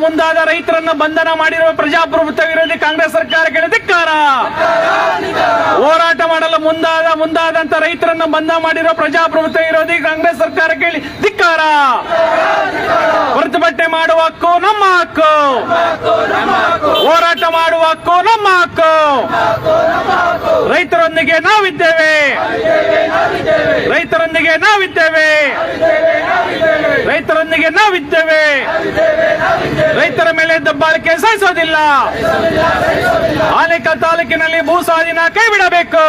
ಮುಂದಾದ ರೈತರನ್ನ ಬಂಧನ ಮಾಡಿರುವ ಪ್ರಜಾಪ್ರಭುತ್ವ ವಿರೋಧಿ ಕಾಂಗ್ರೆಸ್ ಸರ್ಕಾರಕ್ಕೆ ಧಿಕ್ಕಾರ. ಹೋರಾಟ ಮಾಡಲು ಮುಂದಾದಂತ ರೈತರನ್ನ ಬಂಧನ ಮಾಡಿರುವ ಪ್ರಜಾಪ್ರಭುತ್ವ ವಿರೋಧಿ ಕಾಂಗ್ರೆಸ್ ಸರ್ಕಾರಕ್ಕೆ ಧಿಕ್ಕಾರ. ಪ್ರತಿಭಟನೆ ಮಾಡುವ ಹಕ್ಕು ನಮ್ಮ ಹಕ್ಕು, ಹೋರಾಟ ಮಾಡುವ ಹಕ್ಕು ನಮ್ಮ ಹಕ್ಕು. ರೈತರೊಂದಿಗೆ ನಾವಿದ್ದೇವೆ, ರೈತರೊಂದಿಗೆ ನಾವಿದ್ದೇವೆ, ರೈತರೊಂದಿಗೆ ನಾವಿದ್ದೇವೆ. ರೈತರ ಮೇಲೆ ದಬ್ಬಾಳಿಕೆ ಸಹಿಸೋದಿಲ್ಲ. ಆನೇಕಲ್ ತಾಲೂಕಿನಲ್ಲಿ ಭೂ ಸ್ವಾಧೀನ ಕೈ ಬಿಡಬೇಕು.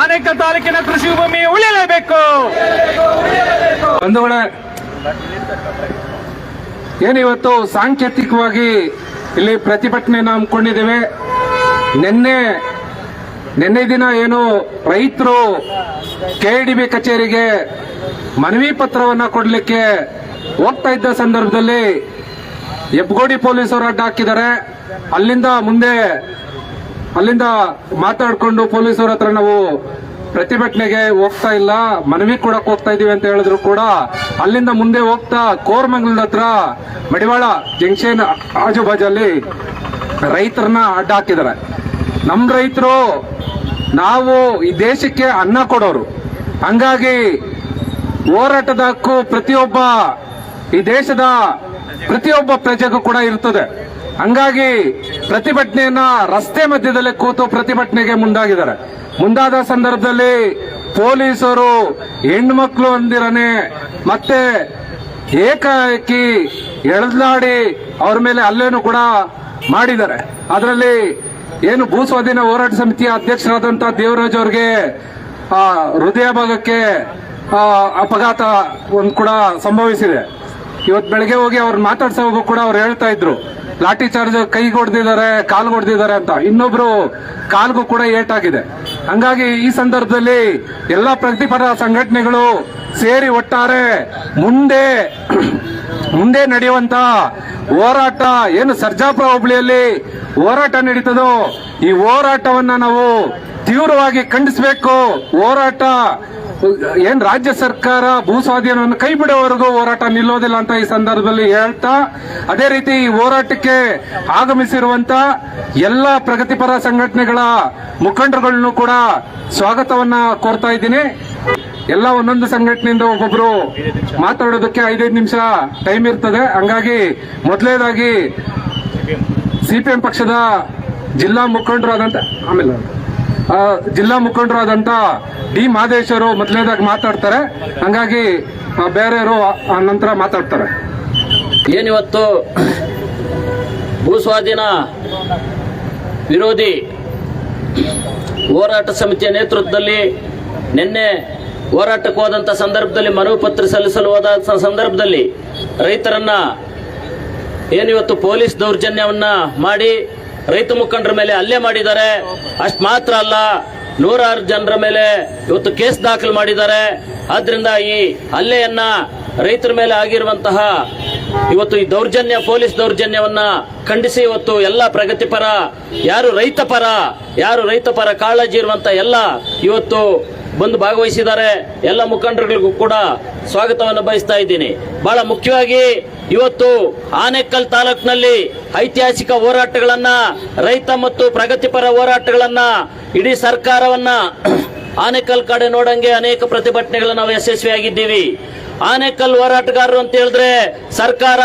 ಆನೇಕಲ್ ತಾಲೂಕಿನ ಕೃಷಿ ಭೂಮಿ ಉಳಿಯಲೇಬೇಕು. ಬಂಧುಗಳೇ, ಏನಿವತ್ತು ಸಾಂಕೇತಿಕವಾಗಿ ಇಲ್ಲಿ ಪ್ರತಿಭಟನೆಯನ್ನು ಹಮ್ಮಿಕೊಂಡಿದ್ದೇವೆ. ನಿನ್ನೆ ದಿನ ಏನು ರೈತರು ಕೆಡಿಬಿ ಕಚೇರಿಗೆ ಮನವಿ ಪತ್ರವನ್ನ ಕೊಡಲಿಕ್ಕೆ ಹೋಗ್ತಾ ಇದ್ದ ಸಂದರ್ಭದಲ್ಲಿ ಹೆಬ್ಬಗೋಡಿ ಪೊಲೀಸರು ಅಡ್ಡ ಹಾಕಿದ್ದಾರೆ. ಅಲ್ಲಿಂದ ಮಾತಾಡ್ಕೊಂಡು ಪೊಲೀಸರ ಹತ್ರ ನಾವು ಪ್ರತಿಭಟನೆಗೆ ಹೋಗ್ತಾ ಇಲ್ಲ, ಮನವಿ ಕೊಡಕ್ ಹೋಗ್ತಾ ಇದೀವಿ ಅಂತ ಹೇಳಿದ್ರು ಕೂಡ ಅಲ್ಲಿಂದ ಮುಂದೆ ಹೋಗ್ತಾ ಕೋರಮಂಗಲದ ಹತ್ರ ಮಡಿವಾಳ ಜಂಕ್ಷನ್ ಆಜುಬಾಜಲ್ಲಿ ರೈತರನ್ನ ಅಡ್ಡ ಹಾಕಿದ್ದಾರೆ. ನಮ್ಮ ರೈತರು ನಾವು ಈ ದೇಶಕ್ಕೆ ಅನ್ನ ಕೊಡೋರು, ಹಂಗಾಗಿ ಹೋರಾಟದ ಹಕ್ಕು ಈ ದೇಶದ ಪ್ರತಿಯೊಬ್ಬ ಪ್ರಜೆಗೂ ಕೂಡ ಇರ್ತದೆ. ಹಂಗಾಗಿ ಪ್ರತಿಭಟನೆಯನ್ನ ರಸ್ತೆ ಮಧ್ಯದಲ್ಲೇ ಕೂತು ಪ್ರತಿಭಟನೆಗೆ ಮುಂದಾದ ಸಂದರ್ಭದಲ್ಲಿ ಪೊಲೀಸರು ಹೆಣ್ಮಕ್ಳು ಅಂದಿರನೆ ಮತ್ತೆ ಏಕಾಏಕಿ ಎಳೆದಾಡಿ ಅವ್ರ ಮೇಲೆ ಹಲ್ಲೆನೂ ಕೂಡ ಮಾಡಿದ್ದಾರೆ. ಅದರಲ್ಲಿ ಏನು ಭೂ ಸ್ವಾಧೀನ ಹೋರಾಟ ಸಮಿತಿಯ ಅಧ್ಯಕ್ಷರಾದಂತ ದೇವರಾಜ್ ಅವ್ರಿಗೆ ಹೃದಯ ಭಾಗಕ್ಕೆ ಅಪಘಾತ ಒಂದು ಕೂಡ ಸಂಭವಿಸಿದೆ. ಇವತ್ತು ಬೆಳಗ್ಗೆ ಹೋಗಿ ಅವ್ರು ಮಾತಾಡ್ಸೋವಾಗ ಕೂಡ ಅವ್ರು ಹೇಳ್ತಾ ಇದ್ರು ಲಾಠಿ ಚಾರ್ಜ್ ಕೈಗೆ ಹೊಡೆದಿದ್ದಾರೆ, ಕಾಲ್ಗೆ ಹೊಡೆದಿದ್ದಾರೆ ಅಂತ. ಇನ್ನೊಬ್ರು ಕಾಲ್ಗೂ ಕೂಡ ಏಟಾಗಿದೆ. ಹಂಗಾಗಿ ಈ ಸಂದರ್ಭದಲ್ಲಿ ಎಲ್ಲಾ ಪ್ರಗತಿಪರ ಸಂಘಟನೆಗಳು ಸೇರಿ ಒಟ್ಟಾರೆ ಮುಂದೆ ನಡೆಯುವಂತ ಹೋರಾಟ ಏನು ಸರ್ಜಾಪುರ ಹೋಬಳಿಯಲ್ಲಿ ಹೋರಾಟ ನಡೀತದೋ ಈ ಹೋರಾಟವನ್ನ ನಾವು ತೀವ್ರವಾಗಿ ಖಂಡಿಸಬೇಕು. ಹೋರಾಟ ಏನ್ ರಾಜ್ಯ ಸರ್ಕಾರ ಭೂ ಸ್ವಾಧೀನವನ್ನು ಕೈ ಬಿಡುವವರೆಗೂ ಹೋರಾಟ ನಿಲ್ಲೋದಿಲ್ಲ ಅಂತ ಈ ಸಂದರ್ಭದಲ್ಲಿ ಹೇಳ್ತಾ, ಅದೇ ರೀತಿ ಈ ಹೋರಾಟಕ್ಕೆ ಆಗಮಿಸಿರುವಂತ ಎಲ್ಲ ಪ್ರಗತಿಪರ ಸಂಘಟನೆಗಳ ಮುಖಂಡರುಗಳನ್ನು ಕೂಡ ಸ್ವಾಗತವನ್ನ ಕೋರ್ತಾ ಇದ್ದೀನಿ. ಎಲ್ಲ ಒಂದೊಂದು ಸಂಘಟನೆಯಿಂದ ಒಬ್ಬೊಬ್ರು ಮಾತಾಡೋದಕ್ಕೆ 5-5 ನಿಮಿಷ ಟೈಮ್ ಇರ್ತದೆ. ಹಂಗಾಗಿ ಮೊದಲನೇದಾಗಿ ಸಿಪಿಎಂ ಪಕ್ಷದ ಜಿಲ್ಲಾ ಮುಖಂಡರಾದಂತ ಡಿ ಮಾದೇಶ್ವರು ಮೊದಲನೇದಾಗಿ ಮಾತಾಡ್ತಾರೆ. ಹಂಗಾಗಿ ಬೇರೆಯವರು ನಂತರ ಮಾತಾಡ್ತಾರೆ. ಏನಿವತ್ತು ಭೂಸ್ವಾಧೀನ ವಿರೋಧಿ ಹೋರಾಟ ಸಮಿತಿಯ ನೇತೃತ್ವದಲ್ಲಿ ನಿನ್ನೆ ಹೋರಾಟಕ್ಕೆ ಹೋದಂತ ಸಂದರ್ಭದಲ್ಲಿ ಮನವಿ ಪತ್ರ ಸಲ್ಲಿಸಲು ಹೋದ ಸಂದರ್ಭದಲ್ಲಿ ರೈತರನ್ನ ಏನಿವತ್ತು ಪೊಲೀಸ್ ದೌರ್ಜನ್ಯವನ್ನ ಮಾಡಿ ರೈತ ಮುಖಂಡರ ಮೇಲೆ ಹಲ್ಲೆ ಮಾಡಿದ್ದಾರೆ. ಅಷ್ಟು ಮಾತ್ರ ಅಲ್ಲ, 100 ಜನರ ಮೇಲೆ ಇವತ್ತು ಕೇಸ್ ದಾಖಲು ಮಾಡಿದ್ದಾರೆ. ಆದ್ರಿಂದ ಈ ಹಲ್ಲೆಯನ್ನ ರೈತರ ಮೇಲೆ ಆಗಿರುವಂತಹ ಇವತ್ತು ಈ ಪೊಲೀಸ್ ದೌರ್ಜನ್ಯವನ್ನ ಖಂಡಿಸಿ ಇವತ್ತು ಎಲ್ಲ ಪ್ರಗತಿಪರ ಯಾರು ರೈತ ಪರ ಕಾಳಜಿ ಇರುವಂತ ಎಲ್ಲ ಇವತ್ತು ಬಂದು ಭಾಗವಹಿಸಿದ್ದಾರೆ. ಎಲ್ಲ ಮುಖಂಡರಿಗೂ ಕೂಡ ಸ್ವಾಗತವನ್ನು ಬಯಸ್ತಾ ಇದ್ದೀನಿ. ಬಹಳ ಮುಖ್ಯವಾಗಿ ಇವತ್ತು ಆನೇಕಲ್ ತಾಲೂಕಿನಲ್ಲಿ ಐತಿಹಾಸಿಕ ಹೋರಾಟಗಳನ್ನ, ರೈತ ಮತ್ತು ಪ್ರಗತಿಪರ ಹೋರಾಟಗಳನ್ನ, ಇಡೀ ಸರ್ಕಾರವನ್ನ ಆನೇಕಲ್ ಕಡೆ ನೋಡಂಗೆ ಅನೇಕ ಪ್ರತಿಭಟನೆಗಳನ್ನ ನಾವು ಯಶಸ್ವಿಯಾಗಿದ್ದೀವಿ. ಆನೇಕಲ್ ಹೋರಾಟಗಾರರು ಅಂತ ಹೇಳಿದ್ರೆ ಸರ್ಕಾರ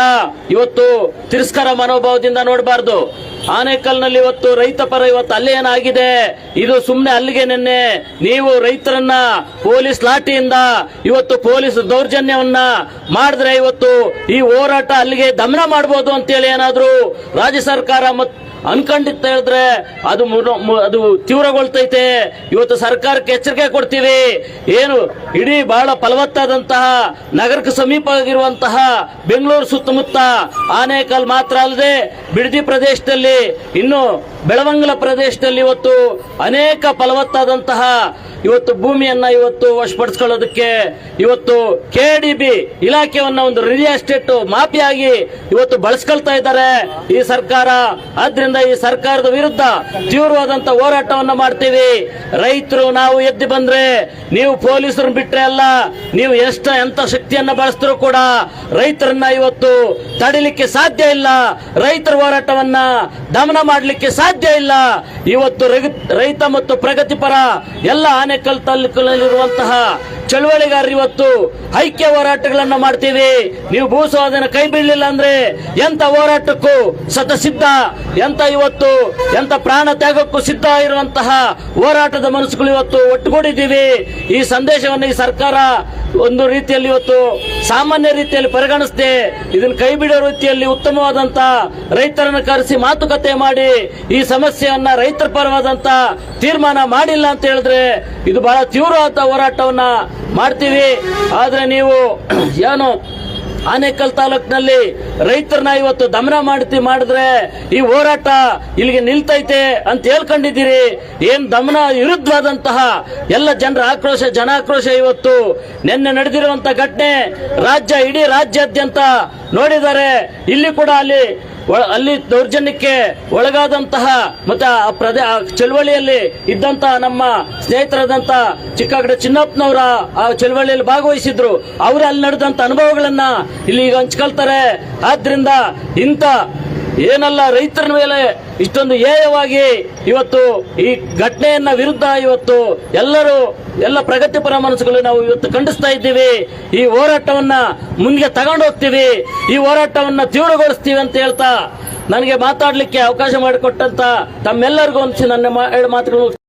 ಇವತ್ತು ತಿರಸ್ಕಾರ ಮನೋಭಾವದಿಂದ ನೋಡಬಾರ್ದು. ಆನೇಕಲ್ನಲ್ಲಿ ಇವತ್ತು ರೈತ ಪರ ಇವತ್ತು ಹಲ್ಲೆ ಏನಾಗಿದೆ, ಇದು ಸುಮ್ಮನೆ ಅಲ್ಲಿಗೆ ನಿನ್ನೆ ನೀವು ರೈತರನ್ನ ಪೊಲೀಸ್ ಲಾಠಿಯಿಂದ ಇವತ್ತು ಪೊಲೀಸ್ ದೌರ್ಜನ್ಯವನ್ನ ಮಾಡಿದ್ರೆ ಇವತ್ತು ಈ ಹೋರಾಟ ಅಲ್ಲಿಗೆ ದಮನ ಮಾಡಬಹುದು ಅಂತೇಳಿ ಏನಾದ್ರು ರಾಜ್ಯ ಸರ್ಕಾರ ಅನ್ಕೊಂಡಿತ್ತು ಹೇಳಿದ್ರೆ ಅದು ತೀವ್ರಗೊಳ್ತೈತೆ. ಇವತ್ತು ಸರ್ಕಾರಕ್ಕೆ ಎಚ್ಚರಿಕೆ ಕೊಡ್ತೀವಿ. ಏನು ಇಡೀ ಬಹಳ ಫಲವತ್ತಾದಂತಹ ನಗರಕ್ಕೆ ಸಮೀಪ ಆಗಿರುವಂತಹ ಬೆಂಗಳೂರು ಸುತ್ತಮುತ್ತ ಆನೇಕಲ್ ಮಾತ್ರ ಅಲ್ಲದೆ ಬಿಡದಿ ಪ್ರದೇಶದಲ್ಲಿ, ಇನ್ನು ಬೆಳವಂಗಲ ಪ್ರದೇಶದಲ್ಲಿ ಇವತ್ತು ಅನೇಕ ಫಲವತ್ತಾದಂತಹ ಇವತ್ತು ಭೂಮಿಯನ್ನ ಇವತ್ತು ವಶಪಡಿಸಿಕೊಳ್ಳೋದಕ್ಕೆ ಇವತ್ತು ಕೆಡಿಬಿ ಇಲಾಖೆಯನ್ನ ಒಂದು ರಿಯಲ್ ಎಸ್ಟೇಟ್ ಮಾಫಿಯಾಗಿ ಇವತ್ತು ಬಳಸ್ಕೊಳ್ತಾ ಇದ್ದಾರೆ ಈ ಸರ್ಕಾರ. ಆದ್ರಿಂದ ಆದ್ರಿಂದ ಈ ಸರ್ಕಾರದ ವಿರುದ್ಧ ತೀವ್ರವಾದಂತ ಹೋರಾಟವನ್ನ ಮಾಡ್ತೀವಿ. ರೈತರು ನಾವು ಎದ್ದು ಬಂದ್ರೆ ನೀವು ಪೊಲೀಸರನ್ನ ಬಿಟ್ರೆ ಅಲ್ಲ, ನೀವು ಎಂತ ಶಕ್ತಿಯನ್ನ ಬಳಸಿದ್ರು ಕೂಡ ರೈತರನ್ನ ಇವತ್ತು ತಡಿಲಿಕ್ಕೆ ಸಾಧ್ಯ ಇಲ್ಲ. ರೈತರ ಹೋರಾಟವನ್ನ ದಮನ ಮಾಡಲಿಕ್ಕೆ ಸಾಧ್ಯ ಇಲ್ಲ. ಇವತ್ತು ರೈತ ಮತ್ತು ಪ್ರಗತಿಪರ ಎಲ್ಲ ಆನೆಕಲ್ ತಾಲೂಕಿನಲ್ಲಿರುವಂತಹ ಚಳವಳಿಗಾರರು ಇವತ್ತು ಐಕ್ಯ ಹೋರಾಟಗಳನ್ನ ಮಾಡ್ತೀವಿ. ನೀವು ಭೂ ಸ್ವಾಧೀನ ಕೈ ಬಿಡಲಿಲ್ಲ ಅಂದ್ರೆ ಎಂತ ಹೋರಾಟಕ್ಕೂ ಸಿದ್ಧ, ಎಂತ ಪ್ರಾಣ ತ್ಯಾಗಕ್ಕೂ ಸಿದ್ಧ ಇರುವಂತಹ ಹೋರಾಟದ ಮನಸ್ಸುಗಳು ಇವತ್ತು ಒಟ್ಟುಗೂಡಿದ್ದೀವಿ. ಈ ಸಂದೇಶವನ್ನು ಈ ಸರ್ಕಾರ ಒಂದು ರೀತಿಯಲ್ಲಿ ಇವತ್ತು ಸಾಮಾನ್ಯ ರೀತಿಯಲ್ಲಿ ಪರಿಗಣಿಸದೆ ಇದನ್ನು ಕೈ ಬಿಡೋ ರೀತಿಯಲ್ಲಿ ಉತ್ತಮವಾದಂತ ರೈತರನ್ನು ಕರೆಸಿ ಮಾತುಕತೆ ಮಾಡಿ ಈ ಸಮಸ್ಯೆಯನ್ನ ರೈತರ ಪರವಾದಂತ ತೀರ್ಮಾನ ಮಾಡಿಲ್ಲ ಅಂತ ಹೇಳಿದ್ರೆ ಇದು ಬಹಳ ತೀವ್ರವಾದ ಹೋರಾಟವನ್ನ ಮಾಡ್ತೀವಿ. ಆದ್ರೆ ನೀವು ಏನು ಆನೇಕಲ್ ತಾಲೂಕಿನಲ್ಲಿ ರೈತರನ್ನ ಇವತ್ತು ದಮನ ಮಾಡಿದ್ರೆ ಈ ಹೋರಾಟ ಇಲ್ಲಿಗೆ ನಿಲ್ತೈತೆ ಅಂತ ಹೇಳ್ಕೊಂಡಿದ್ದೀರಿ. ಏನ್ ದಮನ ವಿರುದ್ಧವಾದಂತಹ ಎಲ್ಲ ಜನರ ಜನಾಕ್ರೋಶ ಇವತ್ತು ನಿನ್ನೆ ನಡೆದಿರುವಂತಹ ಘಟನೆ ಇಡೀ ರಾಜ್ಯಾದ್ಯಂತ ನೋಡಿದ್ದಾರೆ. ಇಲ್ಲಿ ಕೂಡ ಅಲ್ಲಿ ದೌರ್ಜನ್ಯಕ್ಕೆ ಒಳಗಾದಂತಹ ಮತ್ತೆ ಆ ಚಳವಳಿಯಲ್ಲಿ ಇದ್ದಂತಹ ನಮ್ಮ ಸ್ನೇಹಿತರಾದಂತ ಚಿಕ್ಕಗಡೆ ಚಿನ್ನಪ್ಪನವರ ಆ ಚಳವಳಿಯಲ್ಲಿ ಭಾಗವಹಿಸಿದ್ರು. ಅವರು ಅಲ್ಲಿ ನಡೆದಂತ ಅನುಭವಗಳನ್ನ ಇಲ್ಲಿ ಈಗ ಹಂಚ್ಕೊಳ್ತಾರೆ. ಆದ್ರಿಂದ ಏನಲ್ಲ ರೈತರ ಮೇಲೆ ಇಷ್ಟೊಂದು ಹೇಯವಾಗಿ ಇವತ್ತು ಈ ಘಟನೆಯನ್ನ ವಿರುದ್ಧ ಇವತ್ತು ಎಲ್ಲ ಪ್ರಗತಿಪರ ಮನಸ್ಸುಗಳು ನಾವು ಇವತ್ತು ಖಂಡಿಸ್ತಾ ಇದ್ದೀವಿ. ಈ ಹೋರಾಟವನ್ನ ಮುಂದೆ ತಗೊಂಡು ಹೋಗ್ತೀವಿ, ಈ ಹೋರಾಟವನ್ನ ತೀವ್ರಗೊಳಿಸ್ತೀವಿ ಅಂತ ಹೇಳ್ತಾ ನನಗೆ ಮಾತಾಡ್ಲಿಕ್ಕೆ ಅವಕಾಶ ಮಾಡಿಕೊಟ್ಟಂತ ತಮ್ಮೆಲ್ಲರಿಗೂ ನನ್ನ 2 ಮಾತುಗಳು